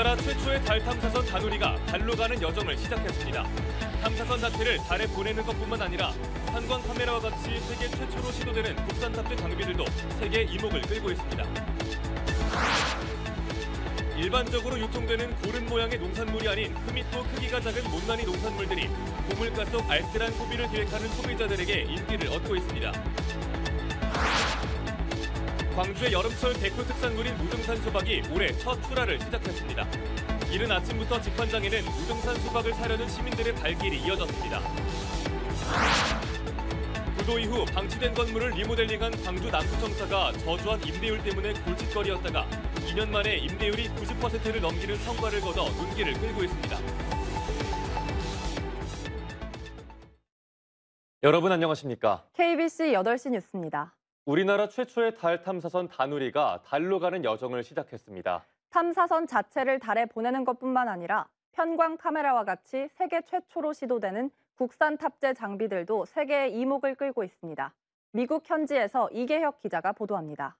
우리나라 최초의 달 탐사선 다누리가 달로 가는 여정을 시작했습니다. 탐사선 자체를 달에 보내는 것뿐만 아니라 한광 카메라와 같이 세계 최초로 시도되는 국산 탑재 장비들도 세계 이목을 끌고 있습니다. 일반적으로 유통되는 고른 모양의 농산물이 아닌 흠입도 크기가 작은 못난이 농산물들이 고물가 속 알뜰한 소비를 기획하는 소비자들에게 인기를 얻고 있습니다. 광주의 여름철 대표 특산물인 무등산 수박이 올해 첫 출하를 시작했습니다. 이른 아침부터 직판장에는 무등산 수박을 사려는 시민들의 발길이 이어졌습니다. 부도 이후 방치된 건물을 리모델링한 광주 남부청사가 저조한 임대율 때문에 골칫거리였다가 2년 만에 임대율이 90%를 넘기는 성과를 거둬 눈길을 끌고 있습니다. 여러분 안녕하십니까? KBC 8시 뉴스입니다. 우리나라 최초의 달 탐사선 다누리가 달로 가는 여정을 시작했습니다. 탐사선 자체를 달에 보내는 것뿐만 아니라 편광 카메라와 같이 세계 최초로 시도되는 국산 탑재 장비들도 세계의 이목을 끌고 있습니다. 미국 현지에서 이계혁 기자가 보도합니다.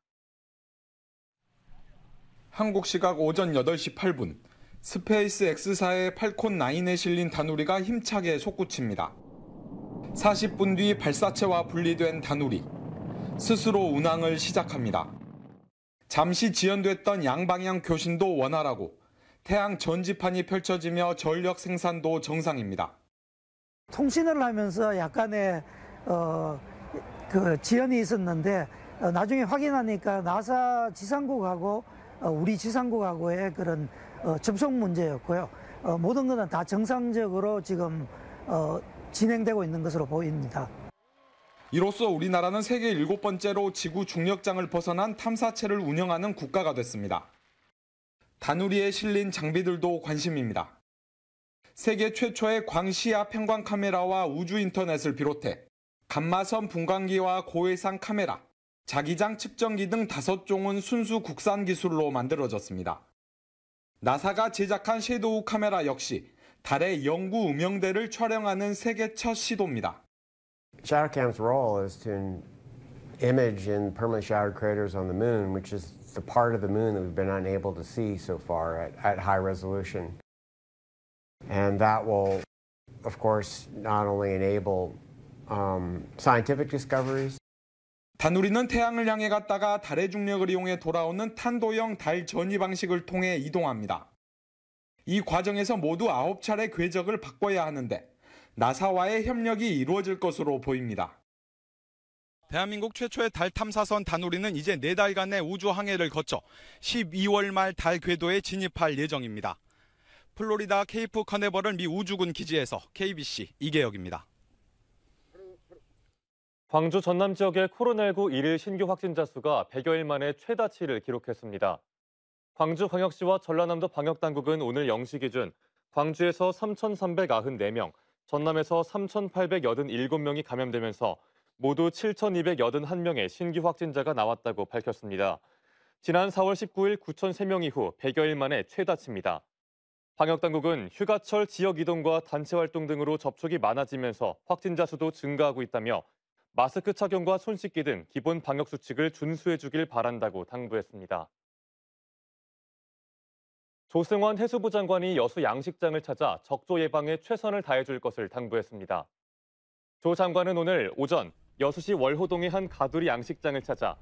한국 시각 오전 8시 8분, 스페이스 X사의 팔콘 9에 실린 다누리가 힘차게 솟구칩니다. 40분 뒤 발사체와 분리된 다누리. 스스로 운항을 시작합니다. 잠시 지연됐던 양방향 교신도 원활하고 태양 전지판이 펼쳐지며 전력 생산도 정상입니다. 통신을 하면서 약간의 지연이 있었는데 나중에 확인하니까 나사 지상국하고 우리 지상국하고의 그런 접속 문제였고요. 모든 것은 다 정상적으로 지금 진행되고 있는 것으로 보입니다. 이로써 우리나라는 세계 7번째로 지구 중력장을 벗어난 탐사체를 운영하는 국가가 됐습니다. 다누리에 실린 장비들도 관심입니다. 세계 최초의 광시야 편광 카메라와 우주 인터넷을 비롯해 감마선 분광기와 고해상 카메라, 자기장 측정기 등 5종은 순수 국산 기술로 만들어졌습니다. 나사가 제작한 섀도우 카메라 역시 달의 영구 음영대를 촬영하는 세계 첫 시도입니다. ShadowCam's role is to image in permanently shadowed craters on the moon, which is the part of the moon that we've been unable to see so far at high resolution. And that will, of course, not only enable scientific discoveries. 다누리는 태양을 향해 갔다가 달의 중력을 이용해 돌아오는 탄도형 달 전이 방식을 통해 이동합니다. 이 과정에서 모두 9차례 궤적을 바꿔야 하는데 나사와의 협력이 이루어질 것으로 보입니다. 대한민국 최초의 달 탐사선 다누리는 이제 4달간의 우주 항해를 거쳐 12월 말 달 궤도에 진입할 예정입니다. 플로리다 케이프 커네버럴 미 우주군 기지에서 KBC 이계혁입니다. 광주 전남 지역의 코로나19 일일 신규 확진자 수가 100여일 만에 최다치를 기록했습니다. 광주광역시와 전라남도 방역당국은 오늘 0시 기준 광주에서 3,394명, 전남에서 3,887명이 감염되면서 모두 7,281명의 신규 확진자가 나왔다고 밝혔습니다. 지난 4월 19일 9,003명 이후 100여일 만에 최다치입니다. 방역당국은 휴가철 지역 이동과 단체 활동 등으로 접촉이 많아지면서 확진자 수도 증가하고 있다며 마스크 착용과 손 씻기 등 기본 방역 수칙을 준수해 주길 바란다고 당부했습니다. 조승환 해수부 장관이 여수 양식장을 찾아 적조 예방에 최선을 다해줄 것을 당부했습니다. 조 장관은 오늘 오전 여수시 월호동의 한 가두리 양식장을 찾아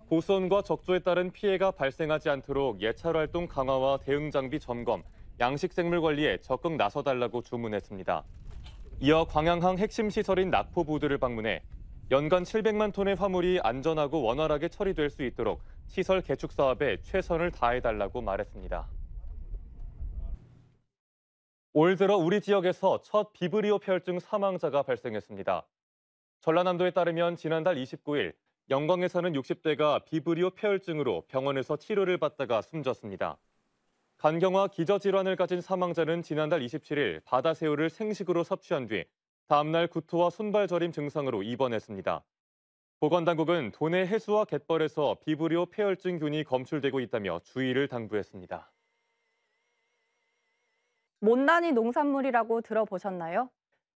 보수원과 적조에 따른 피해가 발생하지 않도록 예찰 활동 강화와 대응 장비 점검, 양식 생물 관리에 적극 나서달라고 주문했습니다. 이어 광양항 핵심 시설인 낙포부두를 방문해 연간 700만 톤의 화물이 안전하고 원활하게 처리될 수 있도록 시설 개축 사업에 최선을 다해달라고 말했습니다. 올 들어 우리 지역에서 첫 비브리오 폐혈증 사망자가 발생했습니다. 전라남도에 따르면 지난달 29일 영광에 사는 60대가 비브리오 폐혈증으로 병원에서 치료를 받다가 숨졌습니다. 간경화 기저질환을 가진 사망자는 지난달 27일 바다새우를 생식으로 섭취한 뒤 다음날 구토와 손발 저림 증상으로 입원했습니다. 보건당국은 도내 해수와 갯벌에서 비브리오 폐혈증균이 검출되고 있다며 주의를 당부했습니다. 못난이 농산물이라고 들어보셨나요?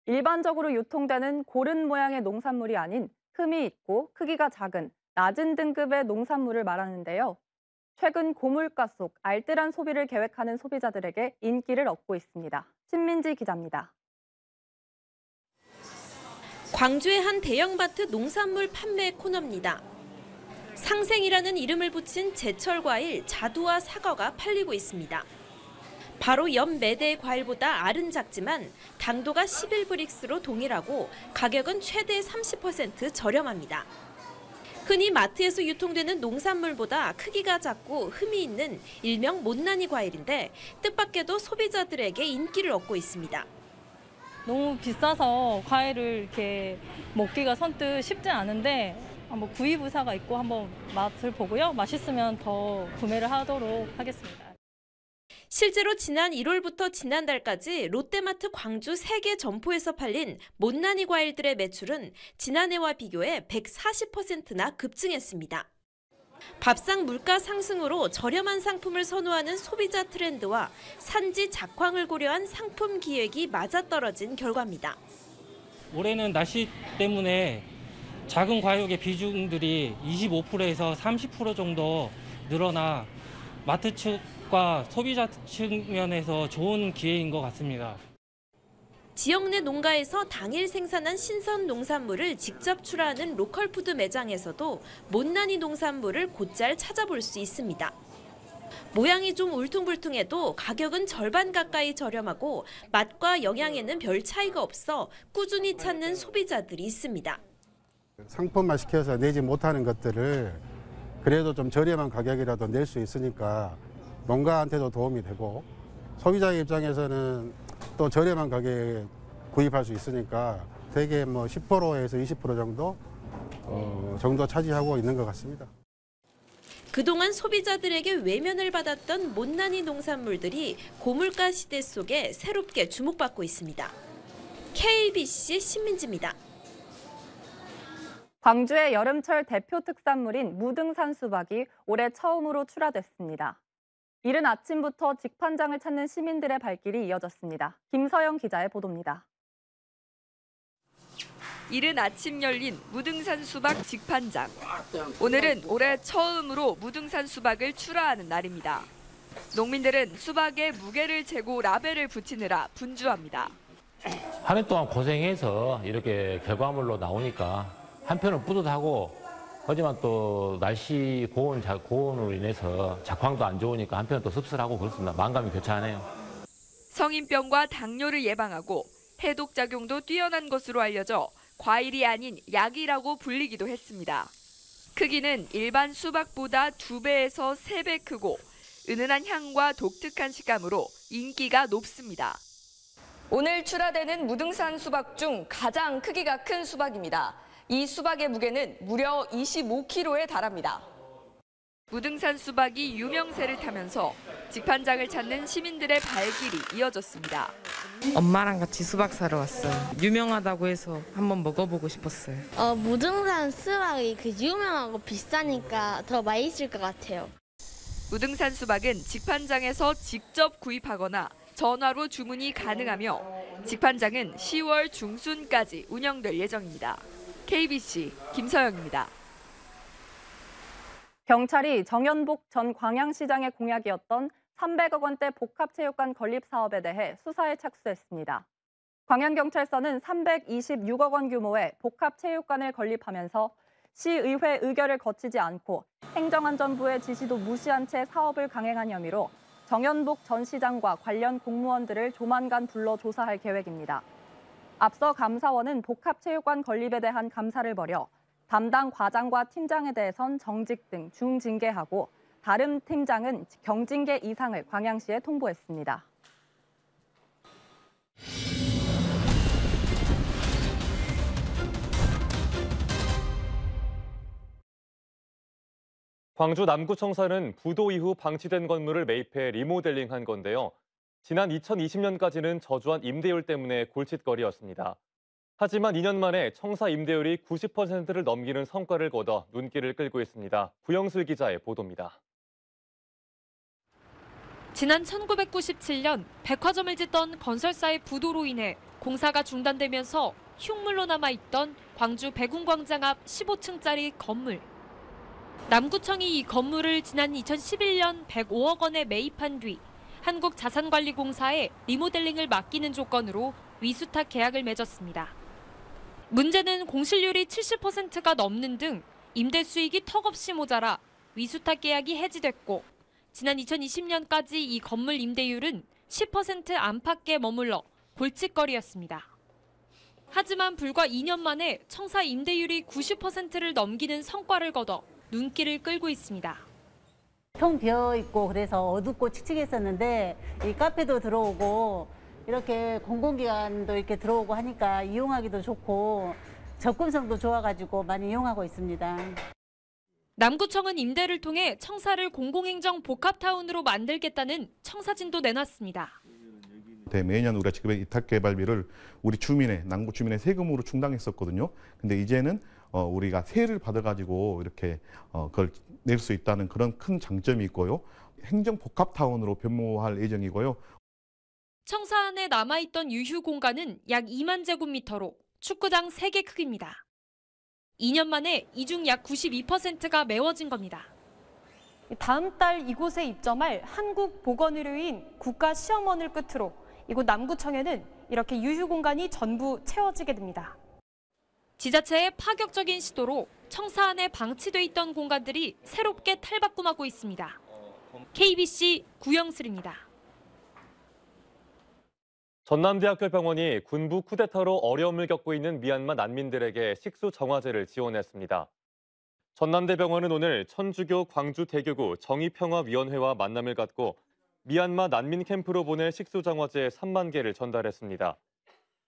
일반적으로 유통되는 고른 모양의 농산물이 아닌 흠이 있고 크기가 작은 낮은 등급의 농산물을 말하는데요. 최근 고물가 속 알뜰한 소비를 계획하는 소비자들에게 인기를 얻고 있습니다. 신민지 기자입니다. 광주의 한 대형마트 농산물 판매 코너입니다. 상생이라는 이름을 붙인 제철 과일 자두와 사과가 팔리고 있습니다. 바로 옆 매대의 과일보다 알은 작지만 당도가 11브릭스로 동일하고 가격은 최대 30% 저렴합니다. 흔히 마트에서 유통되는 농산물보다 크기가 작고 흠이 있는 일명 못난이 과일인데 뜻밖에도 소비자들에게 인기를 얻고 있습니다. 너무 비싸서 과일을 이렇게 먹기가 선뜻 쉽지 않은데 한번 구입 의사가 있고 한번 맛을 보고요. 맛있으면 더 구매를 하도록 하겠습니다. 실제로 지난 1월부터 지난달까지 롯데마트 광주 3개 점포에서 팔린 못난이 과일들의 매출은 지난해와 비교해 140%나 급증했습니다. 밥상 물가 상승으로 저렴한 상품을 선호하는 소비자 트렌드와 산지 작황을 고려한 상품 기획이 맞아떨어진 결과입니다. 올해는 날씨 때문에 작은 과육의 비중들이 25%에서 30% 정도 늘어나 마트 측과 소비자 측면에서 좋은 기회인 것 같습니다. 지역 내 농가에서 당일 생산한 신선 농산물을 직접 출하하는 로컬푸드 매장에서도 못난이 농산물을 곧잘 찾아볼 수 있습니다. 모양이 좀 울퉁불퉁해도 가격은 절반 가까이 저렴하고 맛과 영양에는 별 차이가 없어 꾸준히 찾는 소비자들이 있습니다. 상품화 시켜서 내지 못하는 것들을 그래도 좀 저렴한 가격이라도 낼 수 있으니까 농가한테도 도움이 되고 소비자의 입장에서는 또 저렴한 가격에 구입할 수 있으니까 대개 10%에서 20% 정도 차지하고 있는 것 같습니다. 그동안 소비자들에게 외면을 받았던 못난이 농산물들이 고물가 시대 속에 새롭게 주목받고 있습니다. KBC 신민지입니다. 광주의 여름철 대표 특산물인 무등산 수박이 올해 처음으로 출하됐습니다. 이른 아침부터 직판장을 찾는 시민들의 발길이 이어졌습니다. 김서영 기자의 보도입니다. 이른 아침 열린 무등산 수박 직판장. 오늘은 올해 처음으로 무등산 수박을 출하하는 날입니다. 농민들은 수박에 무게를 재고 라벨을 붙이느라 분주합니다. 한 해 동안 고생해서 이렇게 결과물로 나오니까 한편은 뿌듯하고 하지만 또 날씨 고온으로 인해서 작황도 안 좋으니까 한편은 또 씁쓸하고 그렇습니다. 마음감이 교차하네요. 성인병과 당뇨를 예방하고 해독 작용도 뛰어난 것으로 알려져 과일이 아닌 약이라고 불리기도 했습니다. 크기는 일반 수박보다 2배에서 3배 크고 은은한 향과 독특한 식감으로 인기가 높습니다. 오늘 출하되는 무등산 수박 중 가장 크기가 큰 수박입니다. 이 수박의 무게는 무려 25kg에 달합니다. 무등산 수박이 유명세를 타면서 직판장을 찾는 시민들의 발길이 이어졌습니다. 엄마랑 같이 수박 사러 왔어요. 유명하다고 해서 한번 먹어보고 싶었어요. 무등산 수박이 유명하고 비싸니까 더 맛있을 것 같아요. 무등산 수박은 직판장에서 직접 구입하거나 전화로 주문이 가능하며 직판장은 10월 중순까지 운영될 예정입니다. KBC 김서영입니다. 경찰이 정연복 전 광양시장의 공약이었던 300억 원대 복합체육관 건립 사업에 대해 수사에 착수했습니다. 광양경찰서는 326억 원 규모의 복합체육관을 건립하면서 시의회 의결을 거치지 않고 행정안전부의 지시도 무시한 채 사업을 강행한 혐의로 정연복 전 시장과 관련 공무원들을 조만간 불러 조사할 계획입니다. 앞서 감사원은 복합체육관 건립에 대한 감사를 벌여 담당 과장과 팀장에 대해선 정직 등 중징계하고 다른 팀장은 경징계 이상을 광양시에 통보했습니다. 광주 남구청사는 부도 이후 방치된 건물을 매입해 리모델링한 건데요. 지난 2020년까지는 저조한 임대율 때문에 골칫거리였습니다. 하지만 2년 만에 청사 임대율이 90%를 넘기는 성과를 거둬 눈길을 끌고 있습니다. 구영슬 기자의 보도입니다. 지난 1997년 백화점을 짓던 건설사의 부도로 인해 공사가 중단되면서 흉물로 남아있던 광주 백운광장 앞 15층짜리 건물. 남구청이 이 건물을 지난 2011년 105억 원에 매입한 뒤 한국자산관리공사에 리모델링을 맡기는 조건으로 위수탁 계약을 맺었습니다. 문제는 공실률이 70%가 넘는 등 임대 수익이 턱없이 모자라 위수탁 계약이 해지됐고 지난 2020년까지 이 건물 임대율은 10% 안팎에 머물러 골칫거리였습니다. 하지만 불과 2년 만에 청사 임대율이 90%를 넘기는 성과를 거둬 눈길을 끌고 있습니다. 텅 비어 있고 그래서 어둡고 칙칙했었는데 이 카페도 들어오고 이렇게 공공기관도 이렇게 들어오고 하니까 이용하기도 좋고 접근성도 좋아가지고 많이 이용하고 있습니다. 남구청은 임대를 통해 청사를 공공행정 복합타운으로 만들겠다는 청사진도 내놨습니다. 매년 우리가 지금 이탁 개발비를 우리 주민의 남구 주민의 세금으로 충당했었거든요. 근데 이제는 우리가 세를 받아가지고 이렇게 그걸 낼 수 있다는 그런 큰 장점이 있고요. 행정 복합타운으로 변모할 예정이고요. 청사 안에 남아있던 유휴 공간은 약 2만 제곱미터로 축구장 3개 크기입니다. 2년 만에 이 중 약 92%가 메워진 겁니다. 다음 달 이곳에 입점할 한국보건의료인 국가시험원을 끝으로 이곳 남구청에는 이렇게 유휴 공간이 전부 채워지게 됩니다. 지자체의 파격적인 시도로 청사 안에 방치돼 있던 공간들이 새롭게 탈바꿈하고 있습니다. KBC 구영슬입니다. 전남대학교 병원이 군부 쿠데타로 어려움을 겪고 있는 미얀마 난민들에게 식수 정화제를 지원했습니다. 전남대병원은 오늘 천주교 광주대교구 정의평화위원회와 만남을 갖고 미얀마 난민 캠프로 보낼 식수 정화제 3만 개를 전달했습니다.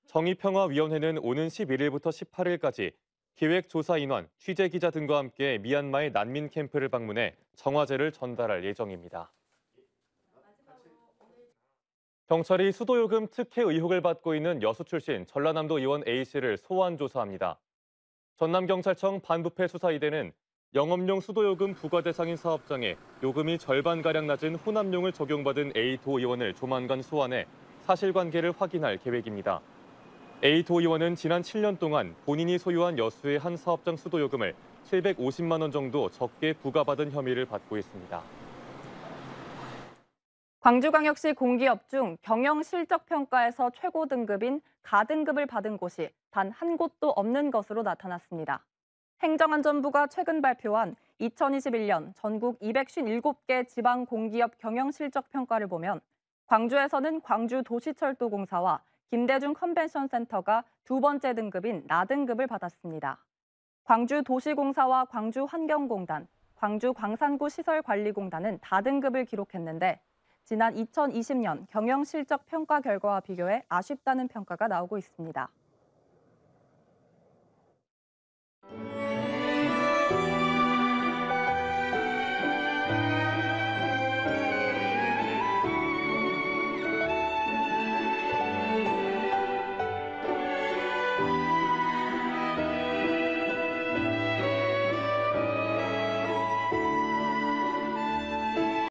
정의평화위원회는 오는 11일부터 18일까지 기획조사 인원, 취재기자 등과 함께 미얀마의 난민 캠프를 방문해 정화제를 전달할 예정입니다. 경찰이 수도요금 특혜 의혹을 받고 있는 여수 출신 전라남도 의원 A씨를 소환 조사합니다. 전남경찰청 반부패 수사이대는 영업용 수도요금 부과 대상인 사업장에 요금이 절반가량 낮은 호남용을 적용받은 A 도의원을 조만간 소환해 사실관계를 확인할 계획입니다. A 도의원은 지난 7년 동안 본인이 소유한 여수의 한 사업장 수도요금을 750만 원 정도 적게 부과받은 혐의를 받고 있습니다. 광주광역시 공기업 중 경영실적평가에서 최고 등급인 가등급을 받은 곳이 단 한 곳도 없는 것으로 나타났습니다. 행정안전부가 최근 발표한 2021년 전국 257개 지방 공기업 경영실적평가를 보면 광주에서는 광주도시철도공사와 김대중 컨벤션센터가 두 번째 등급인 나등급을 받았습니다. 광주도시공사와 광주환경공단, 광주광산구시설관리공단은 다등급을 기록했는데 지난 2020년 경영실적 평가 결과와 비교해 아쉽다는 평가가 나오고 있습니다.